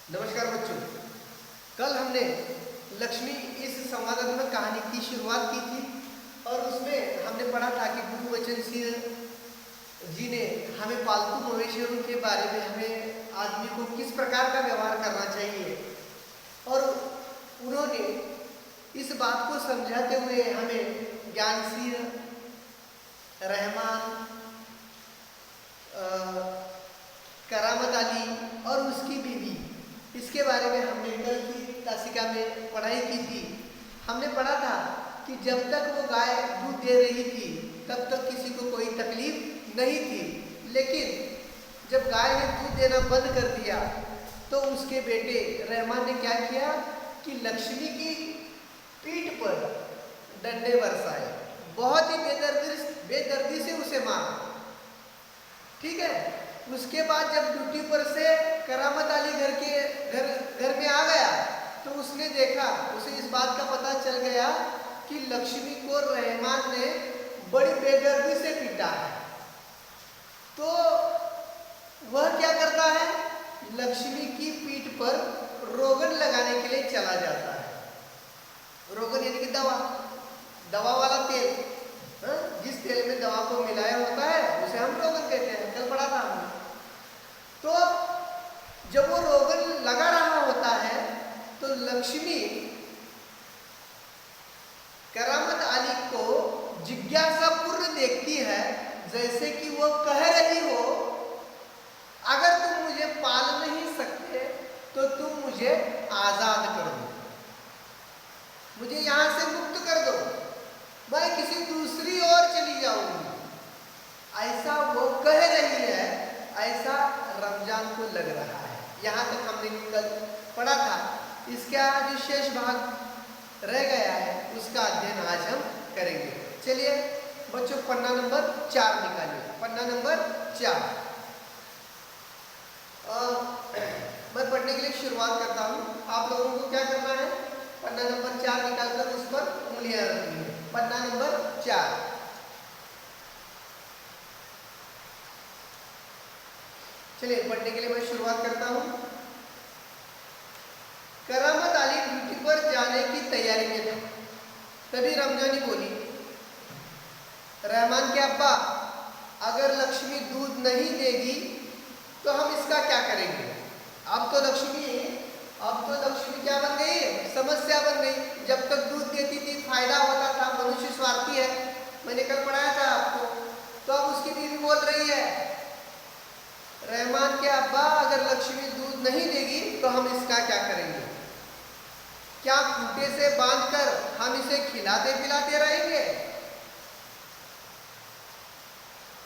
नमस्कार बच्चों। कल हमने लक्ष्मी इस संवादात्मक कहानी की शुरुआत की थी और उसमें हमने पढ़ा था कि गुरुवचन सिंह जी ने हमें पालतू मवेशियों के बारे में हमें आदमी को किस प्रकार का व्यवहार करना चाहिए और उन्होंने इस बात को समझाते हुए हमें ज्ञान सिंह, रहमान, करामत अली और उसकी बीवी, इसके बारे में हमने कल की तासिका में पढ़ाई की थी। हमने पढ़ा था कि जब तक वो गाय दूध दे रही थी तब तक किसी को कोई तकलीफ नहीं थी, लेकिन जब गाय ने दूध देना बंद कर दिया तो उसके बेटे रहमान ने क्या किया कि लक्ष्मी की पीठ पर डंडे बरसाए, बहुत ही बेदर्दी से उसे मारा। ठीक है। उसके बाद जब ड्यूटी पर से करामत अली घर में आ गया तो उसने देखा, उसे इस बात का पता चल गया कि लक्ष्मी को रहमान ने बड़ी बेदर्दी से पीटा है। तो वह क्या करता है, लक्ष्मी की पीठ पर रोगन लगाने के लिए चला जाता है। रोगन यानी कि दवा वाला तेल, जिस तेल में दवा को मिलाया होता है उसे हम रोगन कहते हैं। कल पढ़ा था हमने। तो जब वो रोगन लगा रहा होता है तो लक्ष्मी करामत अली को जिज्ञासापूर्ण देखती है, जैसे कि वो कह रही हो, अगर तुम मुझे पाल नहीं सकते तो तुम मुझे आजाद कर दो, मुझे यहां से मुक्त कर दो, मैं किसी दूसरी ओर चली जाऊंगी। ऐसा वो कह रही है, ऐसा रमजान को लग रहा है। यहां तक हमने कल पढ़ा था। इसका जो शेष भाग रह गया है उसका अध्ययन आज हम करेंगे। चलिए बच्चों, पन्ना नंबर 4 निकालिए। पन्ना नंबर 4 मैं पढ़ने के लिए शुरुआत करता हूं। आप लोगों को क्या करना है, पन्ना नंबर 4 निकालकर उस पर उंगलियां रखनी है। पन्ना नंबर 4। चलिए पढ़ने के लिए मैं शुरुआत करता हूं। करामत अली ड्यूटी पर जाने की तैयारी में था, तभी रमजानी बोली, रहमान के अब्बा, अगर लक्ष्मी दूध नहीं देगी तो हम इसका क्या करेंगे। अब तो लक्ष्मी क्या बन गई, समस्या बन गई। जब तक दूध देती थी फायदा होता था, मनुष्य स्वार्थी है, मैंने कल पढ़ाया था आपको। तो अब उसकी बीवी बोल रही है, रहमान के अब्बा, अगर लक्ष्मी दूध नहीं देगी तो हम इसका क्या करेंगे। क्या खूंटे से बांधकर हम इसे खिलाते पिलाते रहेंगे।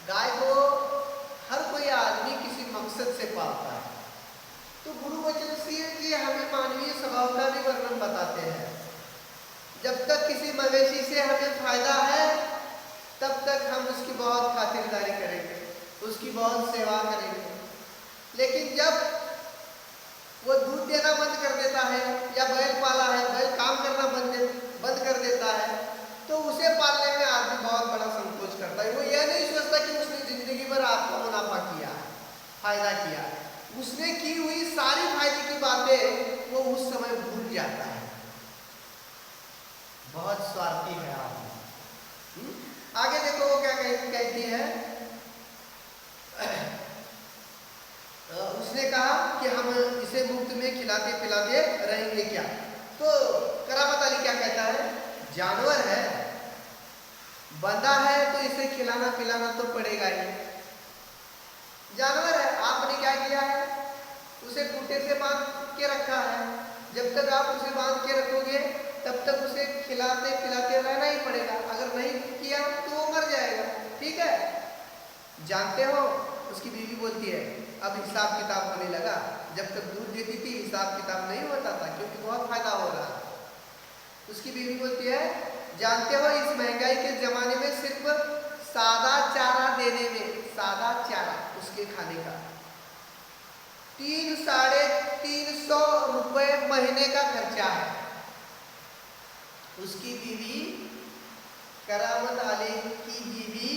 गाय को हर कोई आदमी किसी मकसद से पालता है। तो गुरुवचन सिंह जी हमें मानवीय स्वभाव का भी वर्णन बताते हैं। जब तक किसी मवेशी से हमें फायदा है तब तक हम उसकी बहुत खातिरदारी करेंगे, उसकी बहुत सेवा करेंगे। लेकिन जब वो दूध देना बंद कर देता है या बैल पाला है, बैल काम करना बंद कर देता है, तो उसे पालने में आदमी बहुत बड़ा संकोच करता है। वो यह नहीं सोचता कि उसने जिंदगी भर आपका मुनाफा किया, फायदा किया। उसने की हुई सारी फायदे की बातें वो उस समय भूल जाता है। बहुत स्वार्थी है आदमी। आगे देखो वो क्या कहती है। उसने कहा कि हम इसे मुफ्त में खिलाते पिलाते रहेंगे क्या। तो करामत अली क्या कहता है, जानवर है, बंधा है तो इसे खिलाना पिलाना तो पड़ेगा ही। जानवर है, आपने क्या किया है, उसे खूंटे से बांध के रखा है। जब तक आप उसे बांध के रखोगे तब तक उसे खिलाते पिलाते रहना ही पड़ेगा। अगर नहीं किया तो वो मर जाएगा। ठीक है, जानते हो। उसकी बीवी बोलती है, अब हिसाब किताब होने लगा। जब तक दूध देती थी हिसाब किताब नहीं होता था, क्योंकि बहुत फायदा हो रहा। उसकी बीवी बोलती है, जानते हो इस महंगाई के जमाने में सिर्फ सादा चारा देने में, सादा चारा उसके खाने का 300-350 रुपए महीने का खर्चा है। उसकी बीवी, करामत अली की बीवी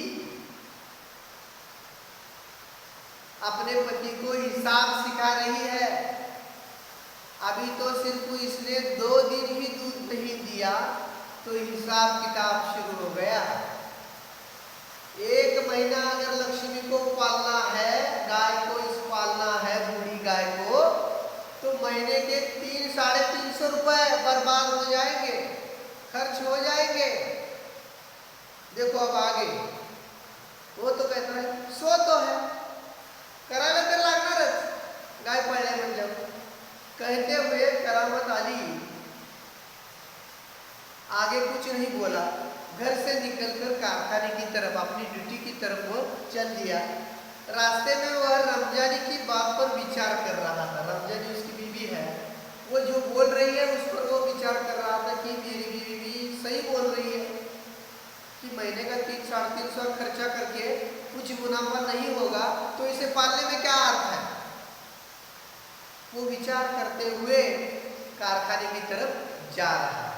अपने पति को हिसाब सिखा रही है। अभी तो सिर्फ इसने 2 दिन ही दूध नहीं दिया तो हिसाब किताब शुरू हो गया। 1 महीना अगर लक्ष्मी को पालना है, गाय को इस पालना है, बूढ़ी गाय को, तो महीने के 300-350 रुपए बर्बाद हो जाएंगे, खर्च हो जाएंगे। देखो अब आगे वो तो कहता है 100 तो है, कराने कर लागना रच गाय पाले मतलब। कहते हुए करामत आली आगे कुछ नहीं बोला, घर से निकलकर कारखाने की तरफ, अपनी ड्यूटी की तरफ वो चल दिया। रास्ते में वह रमजानी की बात पर विचार कर रहा था। रमजानी उसकी बीवी है, वो जो बोल रही है उस पर वो विचार कर रहा था कि मेरी बीवी भी सही बोल रही है कि महीने का 300-350 खर्चा करके कुछ मुनाफा नहीं होगा तो इसे पालने में क्या अर्थ है। वो विचार करते हुए कारखाने की तरफ जा रहा है।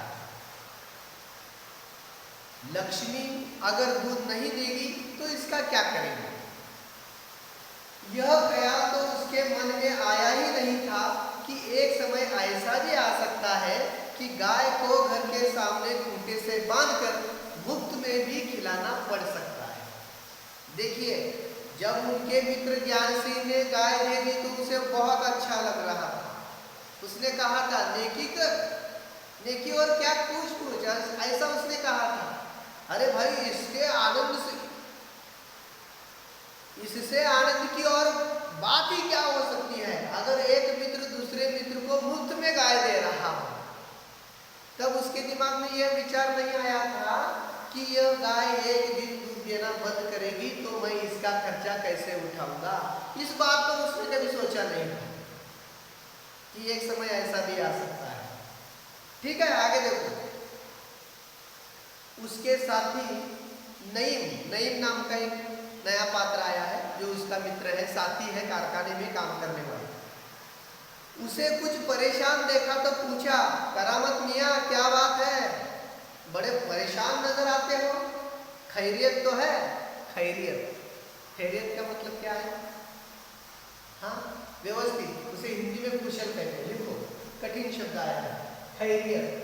लक्ष्मी अगर दूध नहीं देगी तो इसका क्या करेंगे, यह ख्याल तो उसके मन में आया ही नहीं था कि एक समय ऐसा भी आ सकता है कि गाय को घर के सामने खूंटे से बांधकर मुफ्त में भी खिलाना पड़ सकता है। देखिए, जब उनके मित्र ज्ञान सिंह ने गाय दे दी तो उसे बहुत अच्छा लग रहा था। उसने कहा था नेकी कर, नेकी और क्या पूछ ऐसा उसने कहा था। अरे भाई, इसके आनंद से, इससे आनंद की और बात ही क्या हो सकती है। अगर एक मित्र दूसरे मित्र को मुफ्त में गाय दे रहा हो, तब उसके दिमाग में यह विचार नहीं आया था कि यह गाय एक दिन दूध देना बंद करेगी तो मैं इसका खर्चा कैसे उठाऊंगा। इस बात पर उसने कभी सोचा नहीं था कि एक समय ऐसा भी आ सकता है। ठीक है, आगे देखो। उसके साथी नईम नाम का एक नया पात्र आया है जो उसका मित्र है, साथी है, कारखाने में काम करने वाला। उसे कुछ परेशान देखा तो पूछा, करामत मियाँ क्या बात है, बड़े परेशान नजर आते हो, खैरियत तो है। खैरियत का मतलब क्या है? हाँ, व्यवस्थित, उसे हिंदी में कुशल कहते हैं। लिखो, कठिन शब्द आया है, खैरियत।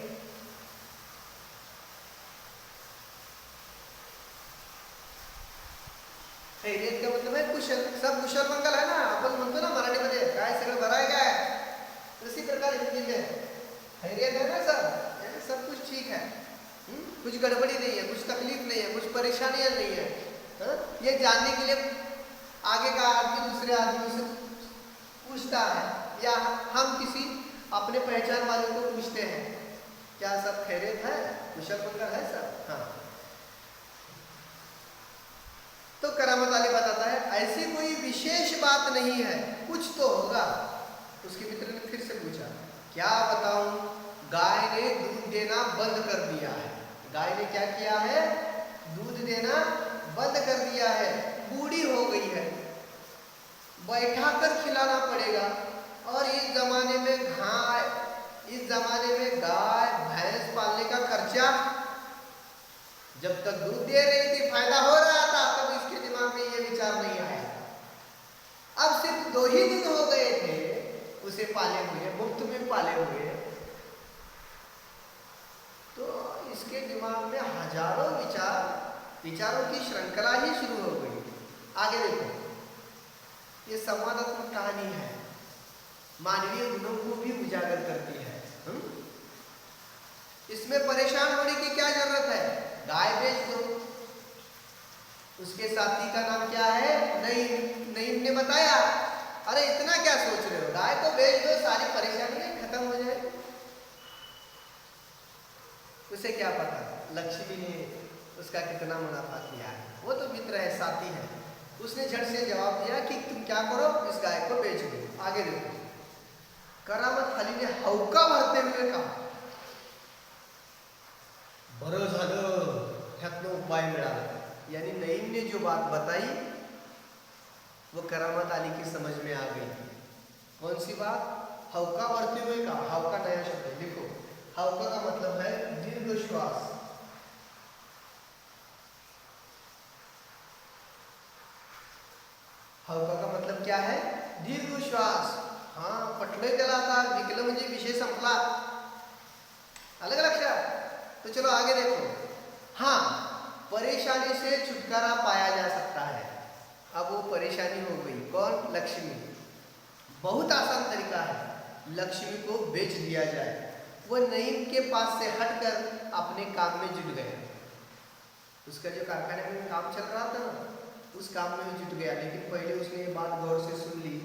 खैरियत का मतलब है कुशल, सब कुशल मंगल है ना, आपण म्हणतो ना मराठीमध्ये काय सगळं बरं आहे काय, उसी प्रकार हिंदी में खैरियत है ना सब, यानी सब कुछ ठीक है, कुछ गड़बड़ी नहीं है, कुछ तकलीफ नहीं है, कुछ परेशानियां नहीं है। ये जानने के लिए आगे का आदमी दूसरे आदमी से पूछता है या हम किसी अपने पहचान वाले को पूछते हैं, क्या सब खैरियत है, कुशल मंगल है सब? हाँ। तो करामत वाले बताता है ऐसी कोई विशेष बात नहीं है, कुछ तो होगा। उसके मित्र ने फिर से पूछा, क्या बताऊं, गाय ने दूध देना बंद कर दिया है। गाय ने क्या किया है? दूध देना बंद कर दिया है, बूढ़ी हो गई है, बैठा कर खिलाना पड़ेगा। और इस जमाने में गाय भैंस पालने का खर्चा, जब तक दूध दे रही थी फायदा हो रहा था, तब इसके दिमाग में ये विचार नहीं आया। अब सिर्फ 2 ही दिन हो गए थे उसे पाले हुए, मुफ्त में पाले हुए, तो इसके दिमाग में हजारों विचारों की श्रृंखला ही शुरू हो गई। आगे देखो, ये संवादात्मक कहानी है, मानवीय गुणों को भी उजागर करती है। इसमें परेशान होने की क्या जरूरत है, गाय बेच दो। उसके साथी का नाम क्या है? नईम ने बताया, अरे इतना क्या सोच रहे हो, गाय तो बेच दो, सारी परेशानियां खत्म हो जाए। उसे क्या पता लक्ष्मी ने उसका कितना मुनाफा किया है, वो तो मित्र है, साथी है। उसने झट से जवाब दिया कि तुम क्या करो, इस गाय को बेच दो। आगे देखो, करामत अली ने हौका भरते हुए कहा, बरं झालं ह्यातनं उपाय मिळाला। यानी नईम ने जो बात बताई वो करामत अली की समझ में आ गई। कौन सी बात? हौका भरते हुए कहा। हौका नया शब्द है, लिखो। हौका का मतलब है दीर्घ श्वास। हौका का मतलब क्या है? दीर्घ श्वास। हां, पटलं त्याला, आता विकलं म्हणजे विषय संपला. अलग लक्षात. तो चलो आगे देखो. हाँ, परेशानी से छुटकारा पाया जा सकता है. अब वो परेशानी हो गई, कौन? लक्ष्मी. बहुत आसान तरीका है, लक्ष्मी को बेच दिया जाए. वो नईम के पास से हटकर अपने काम में जुट गया. उसका जो कारखाने में काम चल रहा था ना, उस काम में जुट गया. लेकिन पहले उसने ये बात गौर से सुन ली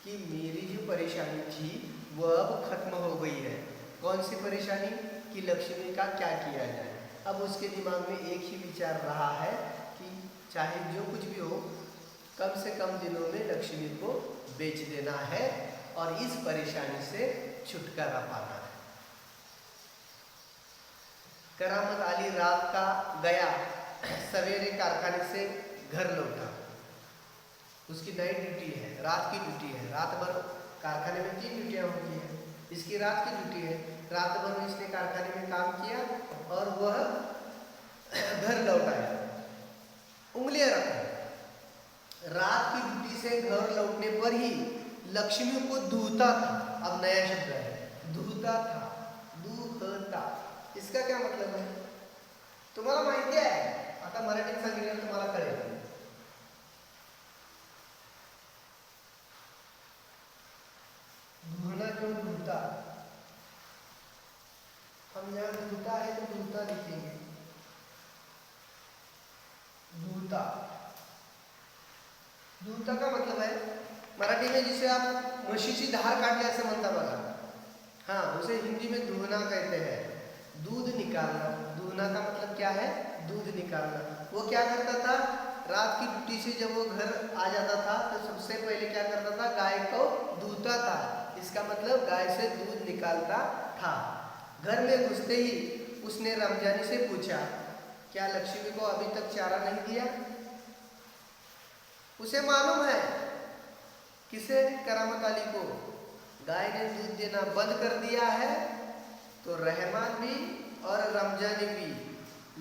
कि मेरी जो परेशानी थी वो अब खत्म हो गई है. कौन सी परेशानी? कि लक्ष्मी का क्या किया जाए. अब उसके दिमाग में एक ही विचार रहा है कि चाहे जो कुछ भी हो, कम से कम दिनों में लक्ष्मी को बेच देना है और इस परेशानी से छुटकारा पाना है. करामत अली रात का गया, सवेरे कारखाने से घर लौटा. उसकी नाइट ड्यूटी है, रात की ड्यूटी है. रात भर कारखाने में 3 ड्यूटियाँ होती हैं. इसकी रात की ड्यूटी है. रात भर में इसने कारखाने में काम किया और वह घर लौट आया. उंगलियां रखा. रात की ड्यूटी से घर लौटने पर ही लक्ष्मी को दुहता था. अब नया शब्द है, दुहता था, दुहता. इसका क्या मतलब है तुम्हाला माहिती आहे? आता मराठीत सांगितलं तुम्हाला कळेल. दुहना क्यों दुहता? हम यहाँ दुहता है तो दुहता लिखेंगे. दुहता. दुहता का मतलब है मराठी में जिसे आप म्हशीची धार काढली असं म्हणता बघा. हाँ, उसे हिंदी में दुहना कहते हैं. दूध निकालना. दुहना का मतलब क्या है? दूध निकालना. वो क्या करता था? रात की ड्यूटी से जब वो घर आ जाता था तो सबसे पहले क्या करता था? गाय को दूहता था. इसका मतलब गाय से दूध निकालता था. घर में घुसते ही उसने रमजानी से पूछा, क्या लक्ष्मी को अभी तक चारा नहीं दिया? उसे मालूम है. किसे? करामत अली को. गाय ने दूध देना बंद कर दिया है तो रहमान भी और रमजानी भी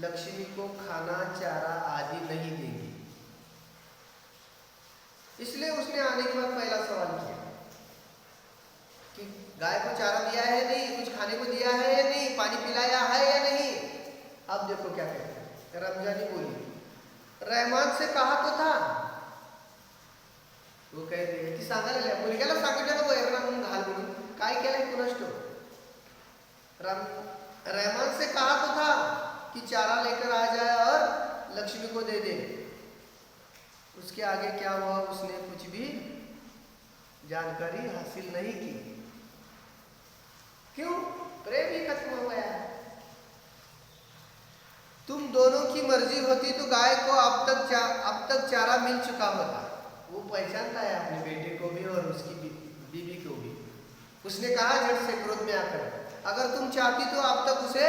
लक्ष्मी को खाना, चारा आदि नहीं देंगी. इसलिए उसने आने के बाद पहला सवाल किया कि गाय को चारा दिया है नहीं, कुछ खाने को दिया है या नहीं, पानी पिलाया है या नहीं. अब देखो क्या कहते हैं. रमजानी बोली, रहमान से कहा तो था. वो कह रही है की सांगायला मुलग्याला सांगितलं वैरण आणून घाल म्हणून. काय केलंय कुणास ठाऊक. रहमान से कहा तो था कि चारा लेकर आ जाए और लक्ष्मी को दे दे. उसके आगे क्या हुआ उसने कुछ भी जानकारी हासिल नहीं की. क्यों? प्रेम ही खत्म हो गया. तुम दोनों की मर्जी होती तो गाय को अब तक चारा मिल चुका होता. वो पहचानता है अपने बेटे को भी और उसकी बीवी को भी. उसने कहा झट से क्रोध में आकर, अगर तुम चाहती तो अब तक उसे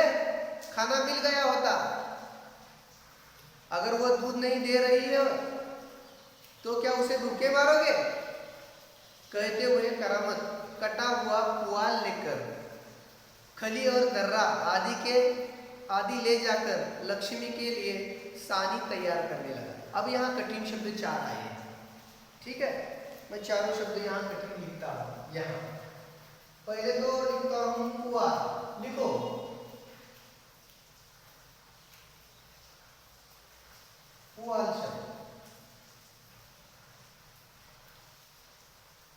खाना मिल गया होता. अगर वो दूध नहीं दे रही है तो क्या उसे भूखे मारोगे? कहते हुए करामत कटा हुआ पुआल लेकर खली और दर्रा आदि ले जाकर लक्ष्मी के लिए सानी तैयार करने लगा. अब यहाँ कठिन शब्द 4 आए हैं. ठीक है, मैं चारों शब्द यहाँ कठिन लिखता हूँ. यहाँ पहले तो लिखता हूँ पुआल. लिखो पुआल शब्द.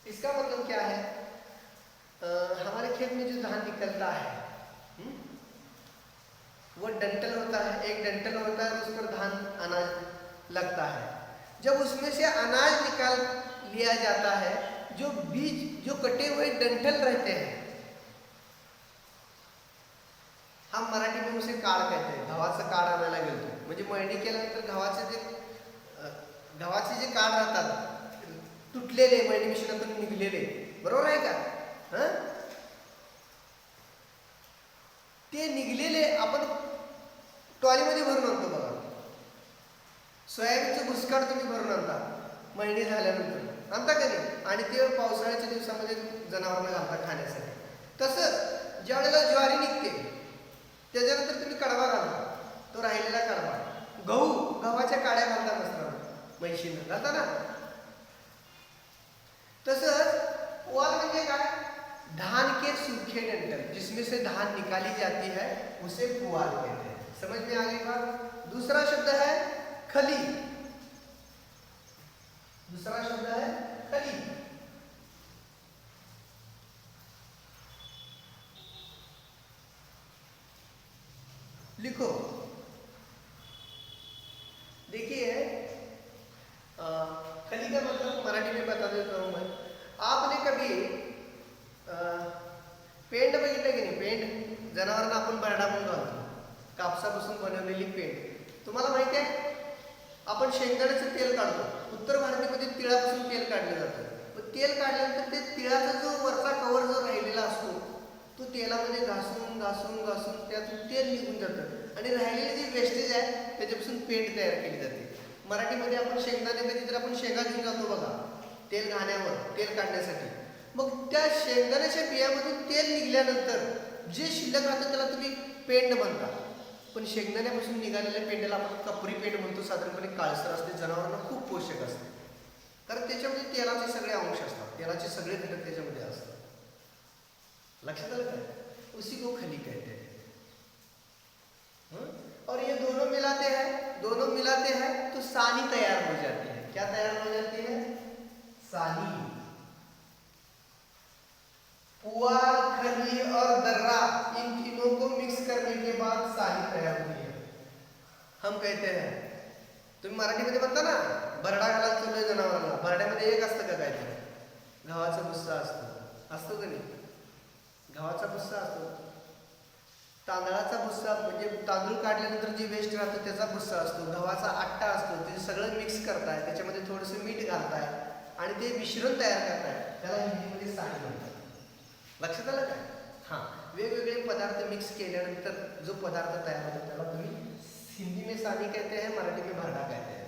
इसका मतलब क्या है? हमारे खेत में जो धान निकलता है वो डंठल होता है. एक डंठल होता है, उस पर धान अनाज लगता है. जब उसमें से अनाज निकाल लिया जाता है, जो बीज जो कटे हुए डंठल रहते हैं, हम मराठी में उसे काळ कहते हैं. गव्हाचं काळ आणायला गेलो म्हणजे मळणी केल्यानंतर गव्हाचे जे काळ राहतात तुटलेले, मळणी मिश्रणातून निघलेले, बरोबर आहे का? ते निघलेले आपण ट्रॉलीमध्ये भरून आणतो बघा. सोयाबीनचं भुसकाड तुम्ही भरून आणता मळणी झाल्यानंतर, आणता का नाही? आणि ते पावसाळ्याच्या दिवसामध्ये जनावरांना घालता खाण्यासाठी. तसंच ज्या वेळेला ज्वारी निघते त्याच्यानंतर तुम्ही कडवा घालता, तो राहिलेला कडवा. गव्हाच्या काड्या घालता नसतात म्हैशीनं, घालता ना. तसंच पुआल म्हणजे काय? धान के सूखे डंठल जिसमें से धान निकाली जाती है उसे पुआल कहते हैं। समझ में आ गई बात? दूसरा शब्द है खली। दूसरा शब्द है खली। लिखो, देखिए खली का मतलब मराठी में बता देता हूं मैं। आपने कभी पेंड बघितलं की नाही? पेंड जनावरांना आपण बरडा म्हणून घालतो, कापसापासून बनवलेली पेंड। तुम्हाला माहिती आहे आपण शेंगदाण्याचं तेल काढतो, उत्तर भारतामध्ये तिळापासून तेल काढलं जातं। पण तेल काढल्यानंतर ते तिळाचा जो वरचा कवर जो राहिलेला असतो तो तेलामध्ये घासून घासून घासून त्यातून तेल निघून जातं आणि राहिलेली जी वेस्टेज आहे त्याच्यापासून पेंड तयार केली जाते। मराठीमध्ये आपण शेंगदाणे कधीतरी आपण शेंगा घेऊन जातो बघा तेल घाण्यावर, तेल काढण्यासाठी। मग त्या शेंगदाण्याच्या बियामधून तेल निघाल्यानंतर जे शिल्लक राहतं त्याला तुम्ही पेंड म्हणता। पण शेंगदाण्यापासून निघालेल्या पेंडाला आपण कपरी पेंड म्हणतो। साधारणपणे काळसर असते, जनावरांना खूप पोषक असते, कारण त्याच्यामध्ये तेलाचे सगळे अंश असतात, तेलाचे सगळे घटक त्याच्यामध्ये असतात। लक्षात आलं काय? उसी को खली कहते हैं। और ये दोनों मिलाते हैं तो सानी तैयार हो जाती है। क्या तैयार हो जाती है? सानी। पुआल, खली और दर्रा इन तीनों को मिक्स करने के बाद सानी तैयार होती है। हम कहते हैं, तुम्ही मराठीमध्ये म्हणता ना बरडा घालायला चाललोय जनावरांना, बरड्यामध्ये एक असतं का काय ते? गव्हाचा भुस्सा असतो का नाही? गव्हाचा भुस्सा असतो, तांदळाचा भुस्सा म्हणजे तांदूळ काढल्यानंतर जी वेस्ट राहतं त्याचा भुस्सा असतो, गव्हाचा आट्टा असतो, ते सगळं मिक्स करताय, त्याच्यामध्ये थोडंसं मीठ घालताय आणि ते मिश्रण तयार करताय, त्याला हिंदीमध्ये सानी म्हणतात। लक्षात आलं काय? हां, वेगवेगळे पदार्थ मिक्स केल्यानंतर जो पदार्थ तयार होतो त्याला तुम्ही हिंदी में सानी कहते हैं, मराठी में भरडा कहते हैं।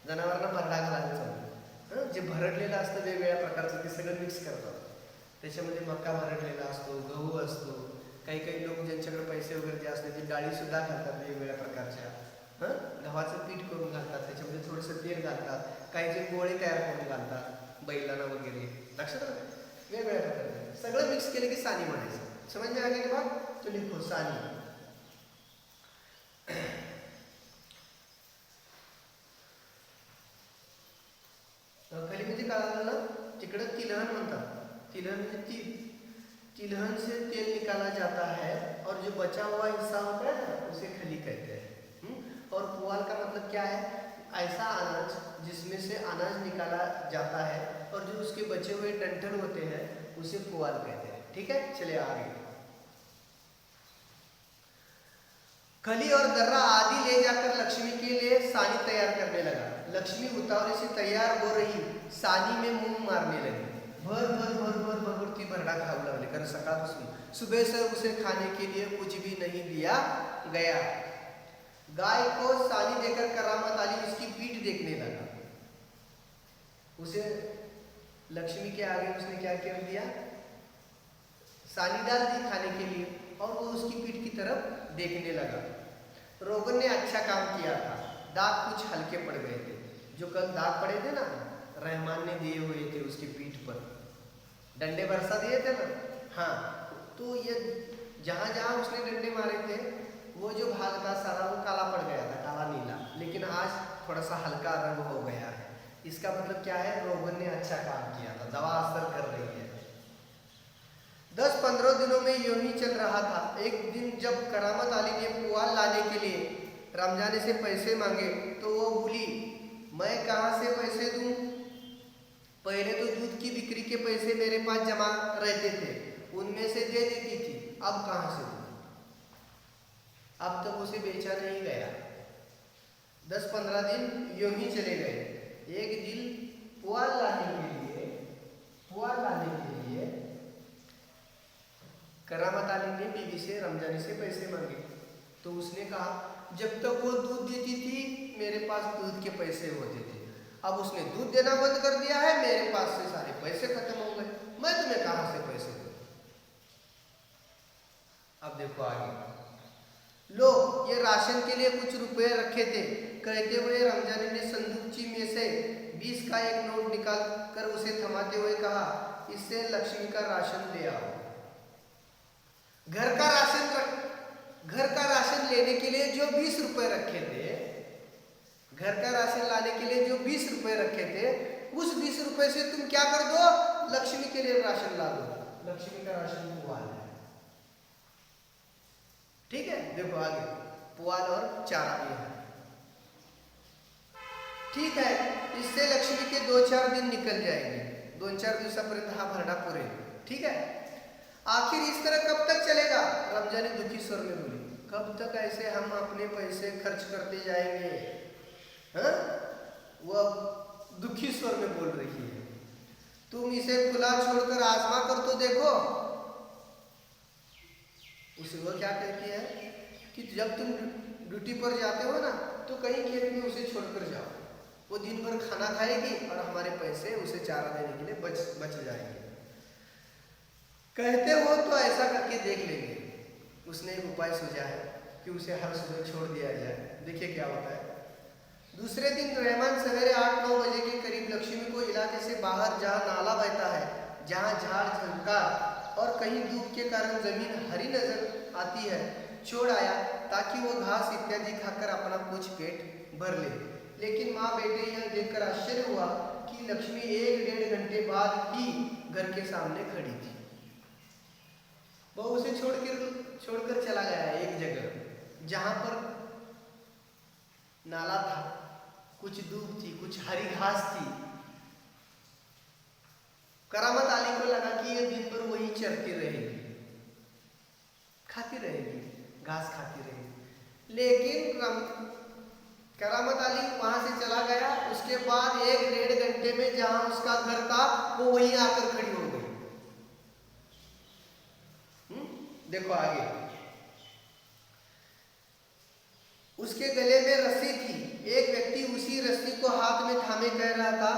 जनावरांना भरडा घालायला चालू, जे भरडलेलं असतं वेगवेगळ्या प्रकारचं ते सगळं मिक्स करतात। त्याच्यामध्ये मका भरडलेला असतो, गहू असतो, काही काही लोक ज्यांच्याकडे पैसे वगैरे जे असते ते डाळी सुद्धा घालतात वेगवेगळ्या प्रकारच्या। गव्हाचं पीठ करून घालतात, त्याच्यामध्ये थोडंसं तेल घालतात, काही जे गोळे तयार करून घालतात बैलांना वगैरे। लक्षात आलं? वेगवेगळ्या प्रकारचे सगळं मिक्स केलं की सानी म्हणायचं। समझ में आ गई बात? तो लिखो सानी। खली म्हणजे काय झालं? तिकडं तिलहन म्हणतात। तिलहन म्हणजे तिलहन से तेल निकाला जाता है और जो बचा हुआ हिस्सा होता है ना उसे खली कहते हैं। और पुआल का मतलब क्या है? ऐसा अनाज जिसमें से अनाज निकाला जाता है और जो उसके बचे हुए डंठल होते हैं उसे पुआल कहते हैं। ठीक है, चलिए आगे। खली और दर्रा आदि ले जाकर लक्ष्मी के लिए सानी तैयार करने लगा। लक्ष्मी उतावली से तैयार हो रही सानी में मुंह मारने लगी। भर भर भर भर भर ती भरडा खाऊ लागली, कारण सकाळपासून सुबह से उसे खाने के लिए कुछ भी नहीं दिया गया। गाय को सानी देकर करामत आली उसकी पीठ देखने लगा। उसे लक्ष्मी के आगे उसने क्या कर दिया? सानी डाल दी खाने के लिए और वो उसकी पीठ की तरफ देखने लगा। रोगन ने अच्छा काम किया था, दाग कुछ हल्के पड़ गए थे। जो कल दाग पड़े थे ना रहमान ने दिए हुए थे उसकी पीठ पर, डंडे बरसा दिए थे ना। हाँ, तो ये जहाँ जहाँ उसने डंडे मारे थे वो जो भाग था सारा वो काला पड़ गया था, काला नीला, लेकिन आज थोड़ा सा हल्का रंग हो गया है। इसका मतलब क्या है? रोगन ने अच्छा काम किया था, दवा असर कर रही है। 10-15 दिनों में यूं ही चल रहा था। एक दिन जब करामत आली ने पुआल लाने के लिए रमजाने से पैसे मांगे तो वो बोली, मैं कहाँ से पैसे दूं? पहले तो दूध की बिक्री के पैसे मेरे पास जमा रहते थे, उनमें से दे देती थी, अब कहाँ से दूं? अब तक उसे बेचा नहीं गया। 10-15 दिन यूं ही चले गए। एक दिन पुआल लाने के लिए करामत आली ने बीवी से रमजानी से पैसे मांगे तो उसने कहा, जब तक वो दूध देती थी मेरे पास दूध के पैसे होते थे, अब उसने दूध देना बंद कर दिया है, मेरे पास से सारे पैसे खत्म हो गए, मैं तुम्हें कहां से पैसे दूं? अब देखो आगे। लो, ये राशन के लिए कुछ रुपए रखे थे, कहते हुए रमजानी ने संदूकची में से 20 का एक नोट निकाल कर उसे थमाते हुए कहा, इससे लक्ष्मी का राशन ले आओ। घर का राशन लेने के लिए जो 20 रुपए रखे थे, घर का राशन लाने के लिए जो 20 रुपए रखे थे, उस 20 रुपए से तुम क्या कर दो, लक्ष्मी के लिए राशन ला दो। लक्ष्मी का राशन पुआल है। ठीक है, देखो आगे पुआल और चारा भी है। ठीक है, इससे लक्ष्मी के 2-4 दिन निकल जाएंगे, 2-4 दिवसापर्यंत हा भरडा पुरेल। ठीक है, आखिर इस तरह कब तक चलेगा? रमजानी दुखी स्वर में बोली, कब तक ऐसे हम अपने पैसे खर्च करते जाएंगे? हाँ, वह दुखी स्वर में बोल रही है। तुम इसे खुला छोड़कर आजमा कर तो देखो। उसे वो क्या कहती है कि जब तुम ड्यूटी पर जाते हो ना, तो कहीं खेत में उसे छोड़कर जाओ, वो दिन भर खाना खाएगी और हमारे पैसे उसे चारा देने के लिए बच जाएंगे। कहते हो तो ऐसा करके देख लेंगे। उसने एक उपाय सोचा है कि उसे हर सुबह छोड़ दिया जाए, देखिए क्या होता है। दूसरे दिन रहमान सवेरे 8-9 बजे के करीब लक्ष्मी को इलाके से बाहर, जहाँ नाला बहता है, जहाँ झाड़ झंकार और कहीं धूप के कारण जमीन हरी नजर आती है, छोड़ आया ताकि वो घास इत्यादि खाकर अपना कुछ पेट भर ले। लेकिन माँ बेटे यह देखकर आश्चर्य हुआ कि लक्ष्मी 1-1.5 घंटे बाद ही घर के सामने खड़ी थी। वो उसे छोड़कर चला गया है एक जगह जहां पर नाला था, कुछ दूब थी, कुछ हरी घास थी। करामत आली को लगा कि ये दिन भर वही चरती रहेगी, खाती रहेगी, घास खाती रहेगी। लेकिन करामत आली वहां से चला गया। उसके बाद 1-1.5 घंटे में जहां उसका घर था, वो वहीं आकर खड़ी हो गई। देखो आगे, उसके गले में रस्सी थी। एक व्यक्ति उसी रस्सी को हाथ में थामे कह रहा था,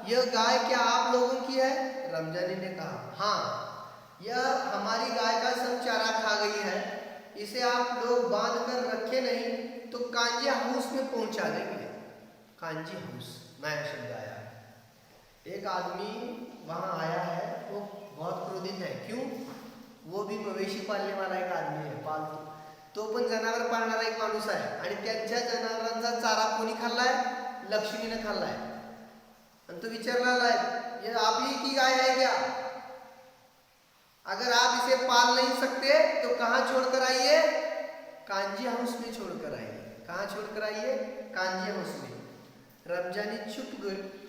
यह गाय क्या आप लोगों की है? रमजानी ने कहा, हाँ, यह हमारी गाय का सब चारा खा गई है। इसे आप लोग बांध कर रखे नहीं तो कांजी हाउस में पहुंचा देंगे। कांजी हाउस नया शब्द आया है। एक आदमी वहां आया है, वो बहुत क्रोधित है। क्यों? वो भी मवेशी पालने वाला एक आदमी आहे, पालतो तो पण जनावर पाळणारा एक माणूस आहे। आणि त्यांच्या जनावरांचा चारा कोणी खाल्लाय? लक्ष्मीने खाल्लाय। आणि तो विचारला है, ये आप ही की गाय है क्या? अगर आप इसे पाल नहीं सकते तो कहां छोड़कर आइए? कांजी हाउस में छोड़कर आइए। कहां छोड़कर आइए? कांजी हाउस में। रमजानी चुप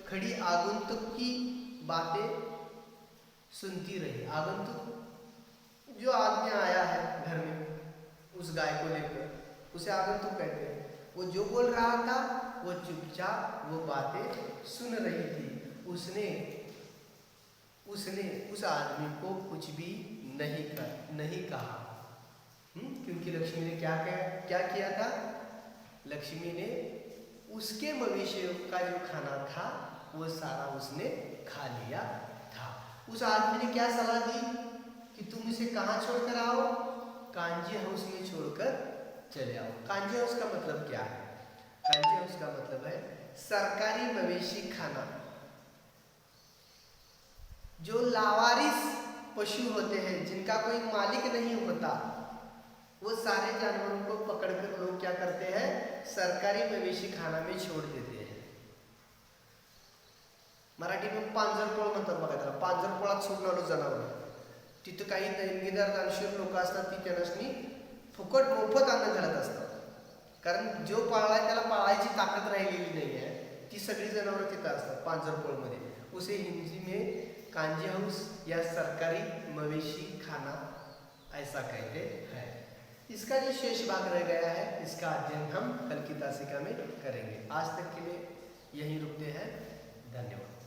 खड़ी आगंतुक की बातें सुनती रही। आगंतुक जो आदमी आया है घर में उस गाय को लेकर, उसे आगंतुक कहते हैं। वो जो बोल रहा था वो चुपचाप वो बातें सुन रही थी। उसने उस आदमी को कुछ भी नहीं कहा। क्योंकि लक्ष्मी ने क्या किया था? लक्ष्मी ने उसके मवेशियों का जो खाना था वो सारा उसने खा लिया था। उस आदमी ने क्या सलाह दी कि तुम इसे कहाँ छोड़कर आओ? कांजी हाउस में छोड़कर चले आओ। कांजी हाउस का मतलब क्या है? कांजी हाउस का मतलब है सरकारी मवेशी खाना। जो लावारिस पशु होते हैं, जिनका कोई मालिक नहीं होता, वो सारे जानवरों को पकड़कर लोग क्या करते हैं? सरकारी मवेशी खाना में छोड़ देते हैं। मराठी में पांजरपोळ म्हणतात बघा त्याला। पांजरपोळात सोडून आलो जनावर, तिथं काही देणगीदार दानशूर लोक असतात, ती त्यांना फुकट मोफत अन्न घालत असतात। कारण जो पाळलाय त्याला पाळायची ताकद राहिलेली नाही है, ती सगळी जनावर तिथं असतात पांजरपोळमध्ये। उसे हिंदी में कांजी हाउस या सरकारी मवेशी खाना ऐसा कहते हैं। इसका जो शेष भाग रह गया है, इसका अध्ययन हम कल की तासिका में करेंगे। आज तक के लिए यहीं रुकते हैं। धन्यवाद।